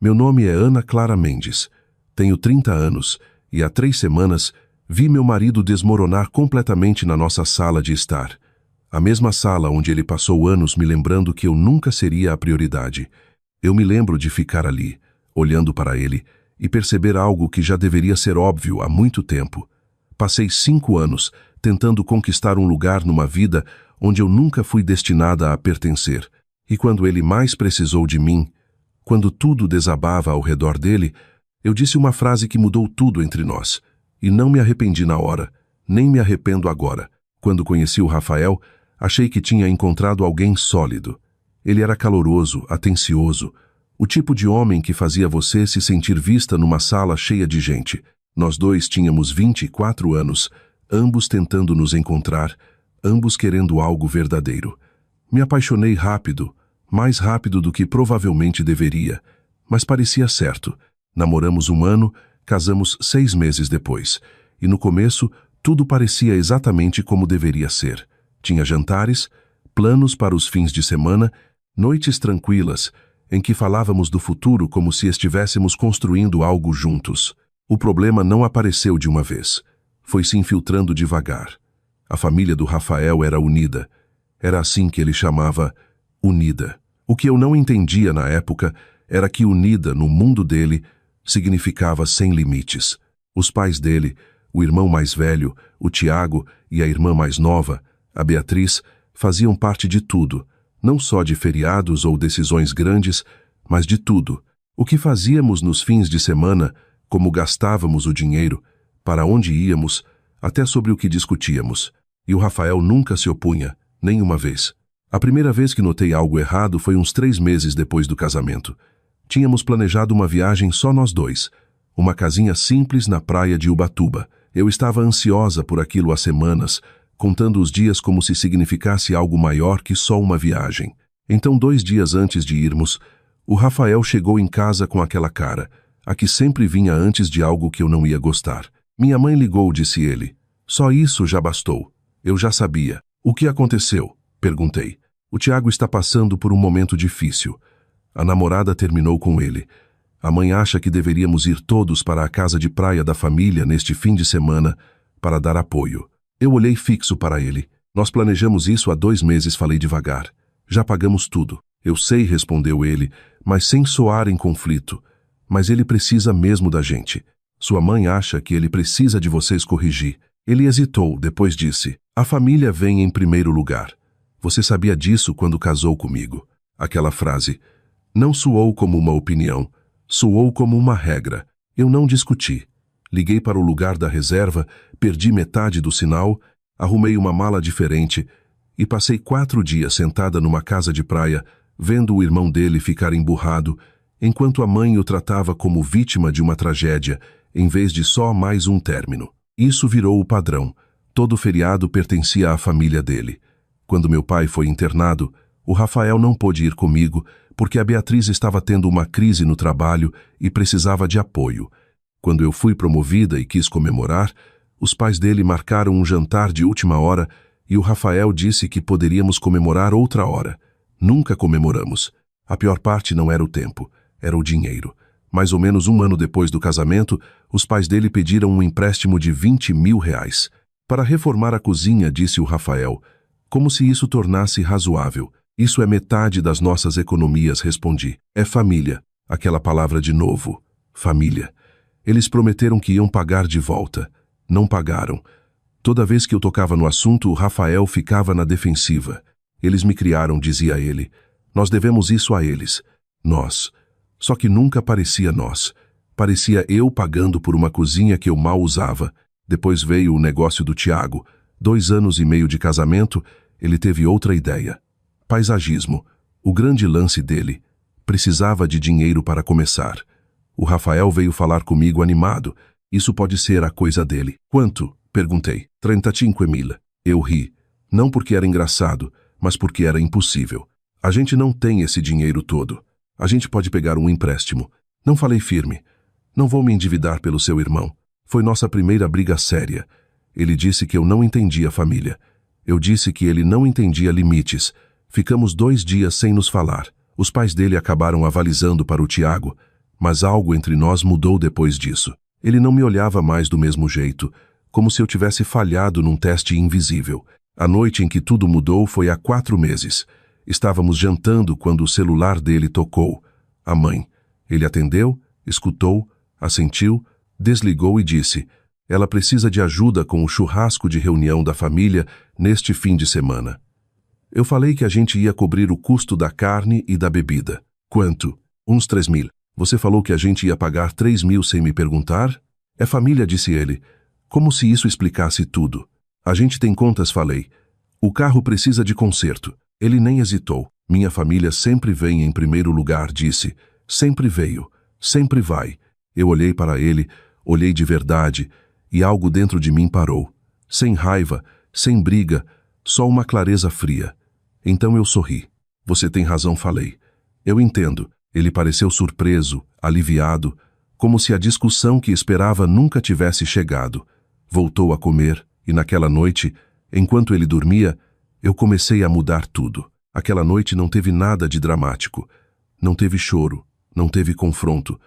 Meu nome é Ana Clara Mendes. Tenho 30 anos e há 3 semanas vi meu marido desmoronar completamente na nossa sala de estar. A mesma sala onde ele passou anos me lembrando que eu nunca seria a prioridade. Eu me lembro de ficar ali, olhando para ele, e perceber algo que já deveria ser óbvio há muito tempo. Passei 5 anos tentando conquistar um lugar numa vida onde eu nunca fui destinada a pertencer. E quando ele mais precisou de mim, quando tudo desabava ao redor dele, eu disse uma frase que mudou tudo entre nós. E não me arrependi na hora, nem me arrependo agora. Quando conheci o Rafael, achei que tinha encontrado alguém sólido. Ele era caloroso, atencioso, o tipo de homem que fazia você se sentir vista numa sala cheia de gente. Nós dois tínhamos 24 anos, ambos tentando nos encontrar, ambos querendo algo verdadeiro. Me apaixonei rápido, mais rápido do que provavelmente deveria, mas parecia certo. Namoramos 1 ano, casamos 6 meses depois, e no começo tudo parecia exatamente como deveria ser. Tinha jantares, planos para os fins de semana, noites tranquilas, em que falávamos do futuro como se estivéssemos construindo algo juntos. O problema não apareceu de uma vez. Foi se infiltrando devagar. A família do Rafael era unida. Era assim que ele chamava unida. O que eu não entendia na época era que unida, no mundo dele, significava sem limites. Os pais dele, o irmão mais velho, o Tiago, e a irmã mais nova, a Beatriz, faziam parte de tudo, não só de feriados ou decisões grandes, mas de tudo. O que fazíamos nos fins de semana, como gastávamos o dinheiro, para onde íamos, até sobre o que discutíamos. E o Rafael nunca se opunha, nem uma vez. A primeira vez que notei algo errado foi uns 3 meses depois do casamento. Tínhamos planejado uma viagem só nós dois, uma casinha simples na praia de Ubatuba. Eu estava ansiosa por aquilo há semanas, contando os dias como se significasse algo maior que só uma viagem. Então, 2 dias antes de irmos, o Rafael chegou em casa com aquela cara, a que sempre vinha antes de algo que eu não ia gostar. Minha mãe ligou, disse ele. Só isso já bastou. Eu já sabia. O que aconteceu? Perguntei. O Tiago está passando por um momento difícil. A namorada terminou com ele. A mãe acha que deveríamos ir todos para a casa de praia da família neste fim de semana para dar apoio. Eu olhei fixo para ele. Nós planejamos isso há 2 meses, falei devagar. Já pagamos tudo. Eu sei, respondeu ele, mas sem soar em conflito. Mas ele precisa mesmo da gente. Sua mãe acha que ele precisa de vocês corrigir. Ele hesitou, depois disse, a família vem em primeiro lugar. Você sabia disso quando casou comigo. Aquela frase não soou como uma opinião, soou como uma regra. Eu não discuti. Liguei para o lugar da reserva, perdi metade do sinal, arrumei uma mala diferente e passei 4 dias sentada numa casa de praia, vendo o irmão dele ficar emburrado, enquanto a mãe o tratava como vítima de uma tragédia, em vez de só mais um término. Isso virou o padrão. Todo feriado pertencia à família dele. Quando meu pai foi internado, o Rafael não pôde ir comigo, porque a Beatriz estava tendo uma crise no trabalho e precisava de apoio. Quando eu fui promovida e quis comemorar, os pais dele marcaram um jantar de última hora e o Rafael disse que poderíamos comemorar outra hora. Nunca comemoramos. A pior parte não era o tempo, era o dinheiro. Mais ou menos 1 ano depois do casamento, os pais dele pediram um empréstimo de R$20 mil. Para reformar a cozinha, disse o Rafael, como se isso tornasse razoável. Isso é metade das nossas economias, respondi. É família. Aquela palavra de novo. Família. Eles prometeram que iam pagar de volta. Não pagaram. Toda vez que eu tocava no assunto, o Rafael ficava na defensiva. Eles me criaram, dizia ele. Nós devemos isso a eles. Nós. Só que nunca parecia nós. Parecia eu pagando por uma cozinha que eu mal usava. Depois veio o negócio do Tiago. 2 anos e meio de casamento, ele teve outra ideia. Paisagismo. O grande lance dele. Precisava de dinheiro para começar. O Rafael veio falar comigo animado. Isso pode ser a coisa dele. Quanto? Perguntei. 35 mil. Eu ri. Não porque era engraçado, mas porque era impossível. A gente não tem esse dinheiro todo. A gente pode pegar um empréstimo. Não falei firme. Não vou me endividar pelo seu irmão. Foi nossa primeira briga séria. Ele disse que eu não entendia a família. Eu disse que ele não entendia limites. Ficamos 2 dias sem nos falar. Os pais dele acabaram avalizando para o Tiago, Mas algo entre nós mudou depois disso. Ele não me olhava mais do mesmo jeito, como se eu tivesse falhado num teste invisível. A noite em que tudo mudou foi há 4 meses. Estávamos jantando quando o celular dele tocou. A mãe. Ele atendeu, escutou, assentiu, desligou e disse: ela precisa de ajuda com o churrasco de reunião da família neste fim de semana. Eu falei que a gente ia cobrir o custo da carne e da bebida. Quanto? Uns 3.000. Você falou que a gente ia pagar 3.000 sem me perguntar? É família, disse ele. Como se isso explicasse tudo. A gente tem contas, falei. O carro precisa de conserto. Ele nem hesitou. Minha família sempre vem em primeiro lugar, disse. Sempre veio. Sempre vai. Eu olhei para ele, olhei de verdade, e algo dentro de mim parou. Sem raiva, sem briga, só uma clareza fria. Então eu sorri. Você tem razão, falei. Eu entendo. Ele pareceu surpreso, aliviado, como se a discussão que esperava nunca tivesse chegado. Voltou a comer, e naquela noite, enquanto ele dormia, eu comecei a mudar tudo. Aquela noite não teve nada de dramático. Não teve choro, não teve confronto,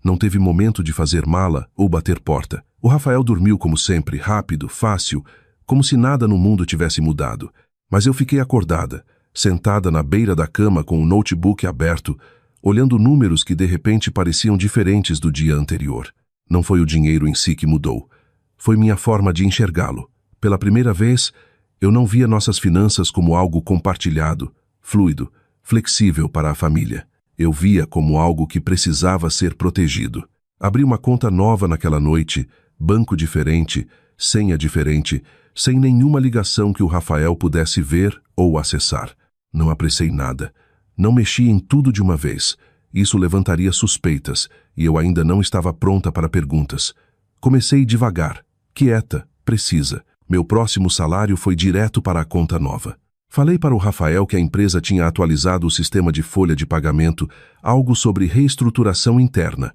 não teve momento de fazer mala ou bater porta. O Rafael dormiu como sempre, rápido, fácil, como se nada no mundo tivesse mudado. Mas eu fiquei acordada, sentada na beira da cama com o notebook aberto, olhando números que de repente pareciam diferentes do dia anterior. Não foi o dinheiro em si que mudou. Foi minha forma de enxergá-lo. Pela primeira vez, eu não via nossas finanças como algo compartilhado, fluido, flexível para a família. Eu via como algo que precisava ser protegido. Abri uma conta nova naquela noite, banco diferente, senha diferente, sem nenhuma ligação que o Rafael pudesse ver ou acessar. Não apressei nada. Não mexi em tudo de uma vez. Isso levantaria suspeitas, e eu ainda não estava pronta para perguntas. Comecei devagar, quieta, precisa. Meu próximo salário foi direto para a conta nova. Falei para o Rafael que a empresa tinha atualizado o sistema de folha de pagamento, algo sobre reestruturação interna.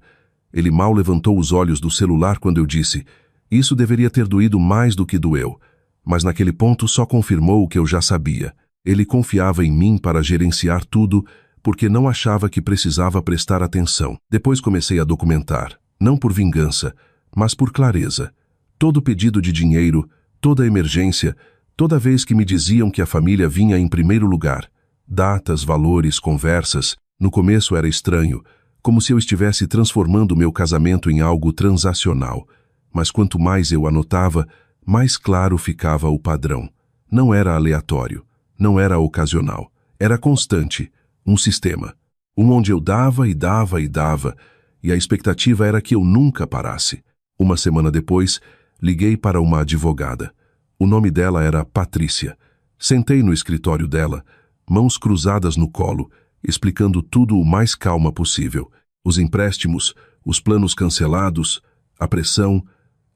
Ele mal levantou os olhos do celular quando eu disse: isso deveria ter doído mais do que doeu. Mas naquele ponto só confirmou o que eu já sabia. Ele confiava em mim para gerenciar tudo, porque não achava que precisava prestar atenção. Depois comecei a documentar, não por vingança, mas por clareza. Todo pedido de dinheiro, toda emergência, toda vez que me diziam que a família vinha em primeiro lugar. Datas, valores, conversas. No começo era estranho, como se eu estivesse transformando meu casamento em algo transacional. Mas quanto mais eu anotava, mais claro ficava o padrão. Não era aleatório. Não era ocasional, era constante, um sistema. Onde eu dava e dava e dava, e a expectativa era que eu nunca parasse. Uma semana depois, liguei para uma advogada. O nome dela era Patrícia. Sentei no escritório dela, mãos cruzadas no colo, explicando tudo o mais calma possível. Os empréstimos, os planos cancelados, a pressão,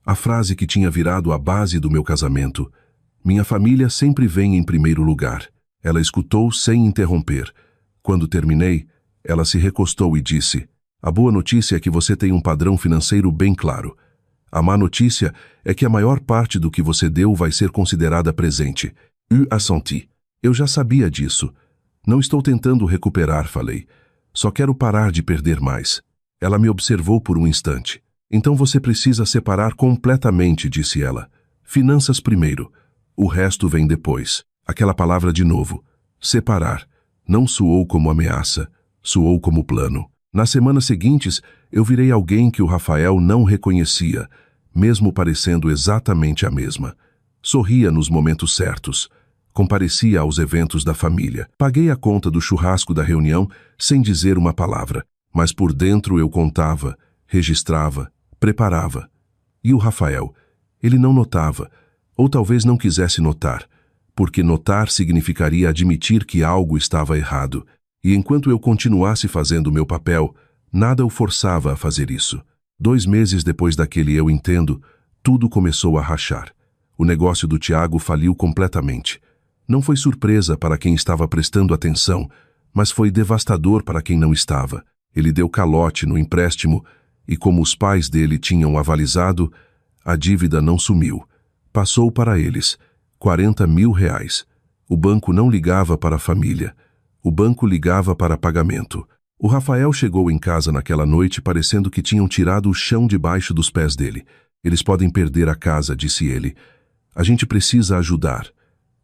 a frase que tinha virado a base do meu casamento. Minha família sempre vem em primeiro lugar. Ela escutou sem interromper. Quando terminei, ela se recostou e disse: a boa notícia é que você tem um padrão financeiro bem claro. A má notícia é que a maior parte do que você deu vai ser considerada presente. Eu assenti. Eu já sabia disso. Não estou tentando recuperar, falei. Só quero parar de perder mais. Ela me observou por um instante. Então você precisa separar completamente, disse ela. Finanças primeiro. O resto vem depois. Aquela palavra de novo. Separar. Não soou como ameaça. Soou como plano. Nas semanas seguintes, eu virei alguém que o Rafael não reconhecia, mesmo parecendo exatamente a mesma. Sorria nos momentos certos. Comparecia aos eventos da família. Paguei a conta do churrasco da reunião sem dizer uma palavra, mas por dentro eu contava, registrava, preparava. E o Rafael? Ele não notava, ou talvez não quisesse notar, porque notar significaria admitir que algo estava errado, e enquanto eu continuasse fazendo o meu papel, nada o forçava a fazer isso. 2 meses depois daquele eu entendo, tudo começou a rachar. O negócio do Tiago faliu completamente. Não foi surpresa para quem estava prestando atenção, mas foi devastador para quem não estava. Ele deu calote no empréstimo e, como os pais dele tinham avalizado, a dívida não sumiu. Passou para eles, 40 mil reais. O banco não ligava para a família. O banco ligava para pagamento. O Rafael chegou em casa naquela noite parecendo que tinham tirado o chão debaixo dos pés dele. Eles podem perder a casa, disse ele. A gente precisa ajudar.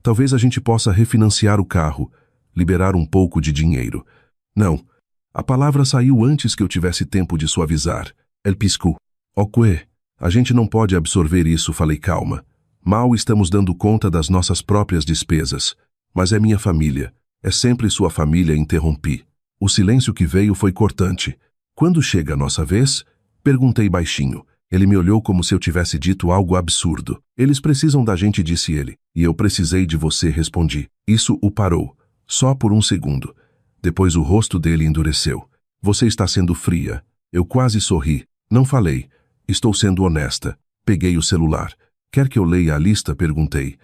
Talvez a gente possa refinanciar o carro, liberar um pouco de dinheiro. Não. A palavra saiu antes que eu tivesse tempo de suavizar. El pisco. Ok. A gente não pode absorver isso, falei calma. Mal estamos dando conta das nossas próprias despesas. Mas é minha família. É sempre sua família, interrompi. O silêncio que veio foi cortante. Quando chega a nossa vez? Perguntei baixinho. Ele me olhou como se eu tivesse dito algo absurdo. Eles precisam da gente, disse ele. E eu precisei de você, respondi. Isso o parou. Só por um segundo. Depois o rosto dele endureceu. Você está sendo fria. Eu quase sorri. Não falei. Estou sendo honesta. Peguei o celular. Quer que eu leia a lista? Perguntei.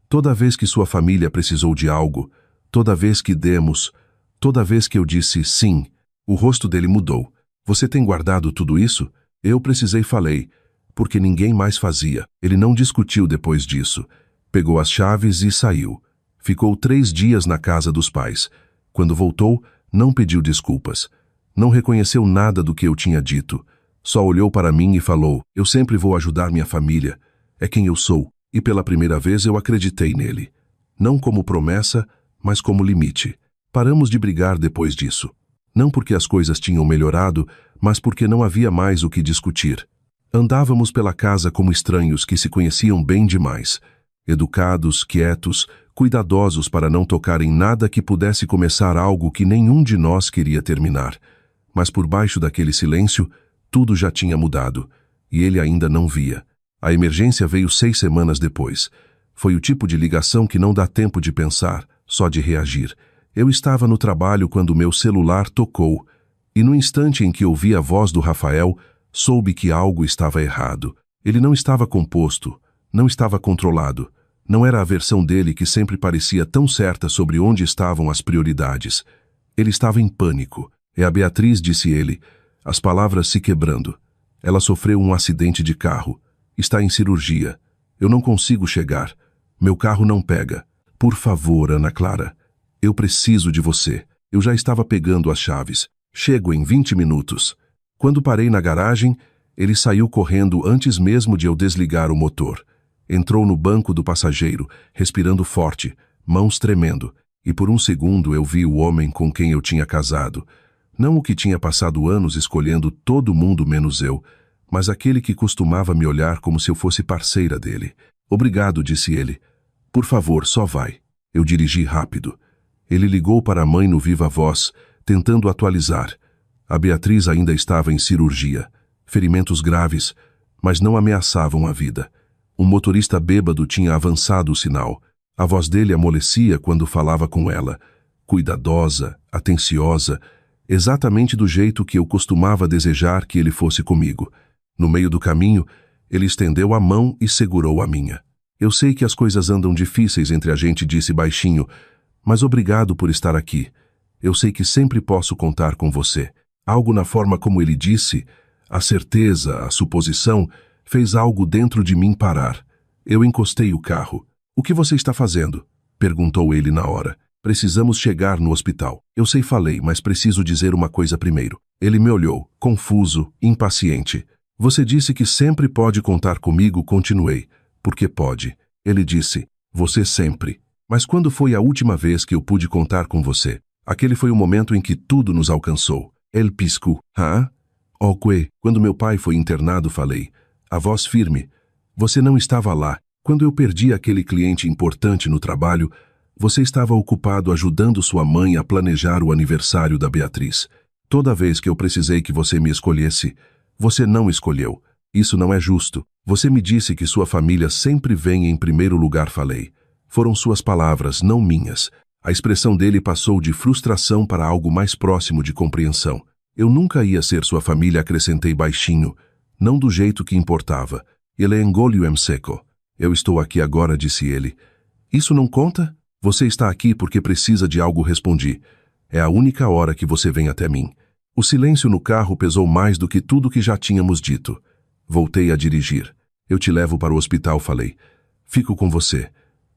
Toda vez que sua família precisou de algo, toda vez que demos, toda vez que eu disse sim, o rosto dele mudou. Você tem guardado tudo isso? Eu precisei, falei, porque ninguém mais fazia. Ele não discutiu depois disso. Pegou as chaves e saiu. Ficou 3 dias na casa dos pais. Quando voltou, não pediu desculpas. Não reconheceu nada do que eu tinha dito. Só olhou para mim e falou, eu sempre vou ajudar minha família. É quem eu sou. E pela primeira vez eu acreditei nele. Não como promessa, mas como limite. Paramos de brigar depois disso. Não porque as coisas tinham melhorado, mas porque não havia mais o que discutir. Andávamos pela casa como estranhos que se conheciam bem demais. Educados, quietos, cuidadosos para não tocar em nada que pudesse começar algo que nenhum de nós queria terminar. Mas por baixo daquele silêncio, tudo já tinha mudado. E ele ainda não via. A emergência veio 6 semanas depois. Foi o tipo de ligação que não dá tempo de pensar, só de reagir. Eu estava no trabalho quando meu celular tocou, e no instante em que ouvi a voz do Rafael, soube que algo estava errado. Ele não estava composto, não estava controlado. Não era a versão dele que sempre parecia tão certa sobre onde estavam as prioridades. Ele estava em pânico. É a Beatriz, disse ele, as palavras se quebrando. Ela sofreu um acidente de carro. Está em cirurgia. Eu não consigo chegar. Meu carro não pega. Por favor, Ana Clara. Eu preciso de você. Eu já estava pegando as chaves. Chego em 20 minutos. Quando parei na garagem, ele saiu correndo antes mesmo de eu desligar o motor. Entrou no banco do passageiro, respirando forte, mãos tremendo, e por um segundo eu vi o homem com quem eu tinha casado. Não o que tinha passado anos escolhendo todo mundo menos eu, mas aquele que costumava me olhar como se eu fosse parceira dele. Obrigado, disse ele. Por favor, só vai. Eu dirigi rápido. Ele ligou para a mãe no viva voz, tentando atualizar. A Beatriz ainda estava em cirurgia. Ferimentos graves, mas não ameaçavam a vida. Um motorista bêbado tinha avançado o sinal. A voz dele amolecia quando falava com ela. Cuidadosa, atenciosa, exatamente do jeito que eu costumava desejar que ele fosse comigo. No meio do caminho, ele estendeu a mão e segurou a minha. Eu sei que as coisas andam difíceis entre a gente, disse baixinho, mas obrigado por estar aqui. Eu sei que sempre posso contar com você. Algo na forma como ele disse, a certeza, a suposição, fez algo dentro de mim parar. Eu encostei o carro. O que você está fazendo? Perguntou ele na hora. Precisamos chegar no hospital. Eu sei, falei, mas preciso dizer uma coisa primeiro. Ele me olhou, confuso, impaciente. Você disse que sempre pode contar comigo, continuei. Porque pode. Ele disse, você sempre. Mas quando foi a última vez que eu pude contar com você? Aquele foi o momento em que tudo nos alcançou. El pisco. Ok. Quando meu pai foi internado, falei. A voz firme. Você não estava lá. Quando eu perdi aquele cliente importante no trabalho, você estava ocupado ajudando sua mãe a planejar o aniversário da Beatriz. Toda vez que eu precisei que você me escolhesse, você não escolheu. Isso não é justo. Você me disse que sua família sempre vem em primeiro lugar, falei. Foram suas palavras, não minhas. A expressão dele passou de frustração para algo mais próximo de compreensão. Eu nunca ia ser sua família, acrescentei baixinho. Não do jeito que importava. Ele engoliu em seco. Eu estou aqui agora, disse ele. Isso não conta? Você está aqui porque precisa de algo, respondi. É a única hora que você vem até mim. O silêncio no carro pesou mais do que tudo que já tínhamos dito. Voltei a dirigir. Eu te levo para o hospital, falei. Fico com você.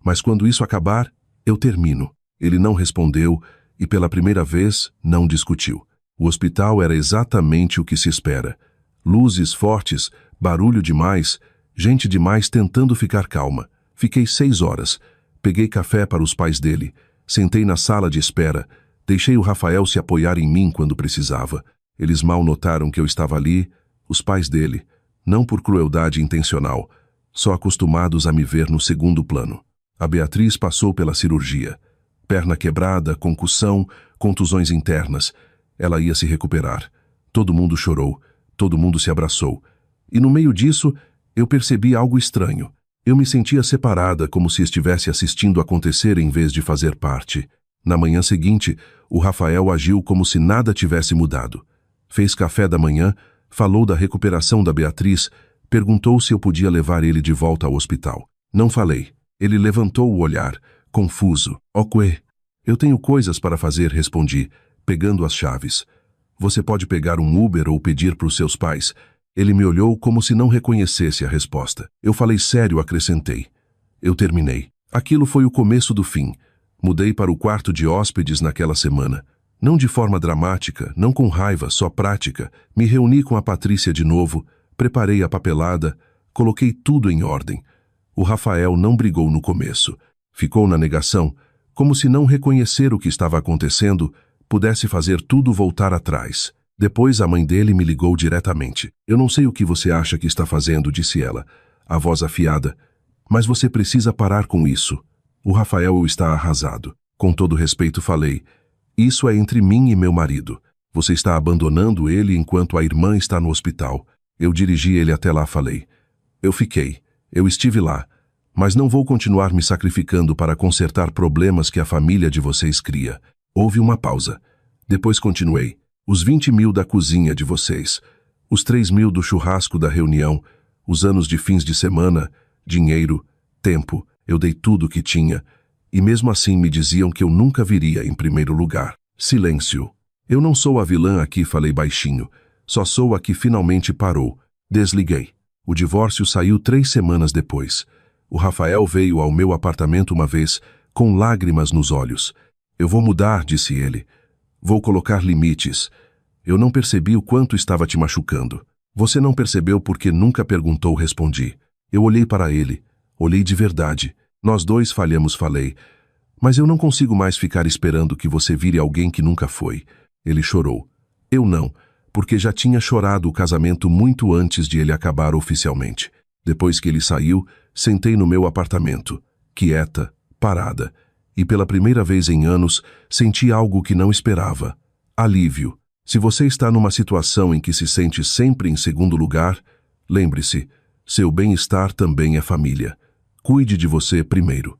Mas quando isso acabar, eu termino. Ele não respondeu e pela primeira vez não discutiu. O hospital era exatamente o que se espera. Luzes fortes, barulho demais, gente demais tentando ficar calma. Fiquei 6 horas. Peguei café para os pais dele. Sentei na sala de espera. Deixei o Rafael se apoiar em mim quando precisava. Eles mal notaram que eu estava ali, os pais dele, não por crueldade intencional, só acostumados a me ver no segundo plano. A Beatriz passou pela cirurgia. Perna quebrada, concussão, contusões internas. Ela ia se recuperar. Todo mundo chorou, todo mundo se abraçou. E no meio disso, eu percebi algo estranho. Eu me sentia separada, como se estivesse assistindo acontecer em vez de fazer parte. Na manhã seguinte, o Rafael agiu como se nada tivesse mudado. Fez café da manhã, falou da recuperação da Beatriz, perguntou se eu podia levar ele de volta ao hospital. Não falei. Ele levantou o olhar, confuso. "Ok. Eu tenho coisas para fazer", respondi, pegando as chaves. "Você pode pegar um Uber ou pedir para os seus pais." Ele me olhou como se não reconhecesse a resposta. Eu falei sério, acrescentei. Eu terminei. Aquilo foi o começo do fim. Mudei para o quarto de hóspedes naquela semana. Não de forma dramática, não com raiva, só prática. Me reuni com a Patrícia de novo, preparei a papelada, coloquei tudo em ordem. O Rafael não brigou no começo. Ficou na negação, como se não reconhecer o que estava acontecendo pudesse fazer tudo voltar atrás. Depois a mãe dele me ligou diretamente. "Eu não sei o que você acha que está fazendo", disse ela, a voz afiada. "Mas você precisa parar com isso. O Rafael está arrasado." Com todo respeito falei. "Isso é entre mim e meu marido. Você está abandonando ele enquanto a irmã está no hospital." Eu dirigi ele até lá, falei. Eu estive lá, mas não vou continuar me sacrificando para consertar problemas que a família de vocês cria. Houve uma pausa. Depois continuei. "Os 20.000 da cozinha de vocês, os 3.000 do churrasco da reunião, os anos de fins de semana, dinheiro, tempo, eu dei tudo o que tinha, e mesmo assim me diziam que eu nunca viria em primeiro lugar." Silêncio. "Eu não sou a vilã aqui", falei baixinho. "Só sou a que finalmente parou." Desliguei. O divórcio saiu 3 semanas depois. O Rafael veio ao meu apartamento uma vez, com lágrimas nos olhos. "Eu vou mudar", disse ele. "Vou colocar limites. Eu não percebi o quanto estava te machucando." "Você não percebeu porque nunca perguntou", respondi. Eu olhei para ele. Olhei de verdade. "Nós dois falhamos", falei. "Mas eu não consigo mais ficar esperando que você vire alguém que nunca foi." Ele chorou. Eu não, porque já tinha chorado o casamento muito antes de ele acabar oficialmente. Depois que ele saiu, sentei no meu apartamento, quieta, parada, e pela primeira vez em anos senti algo que não esperava. Alívio. Se você está numa situação em que se sente sempre em segundo lugar, lembre-se, seu bem-estar também é família. Cuide de você primeiro.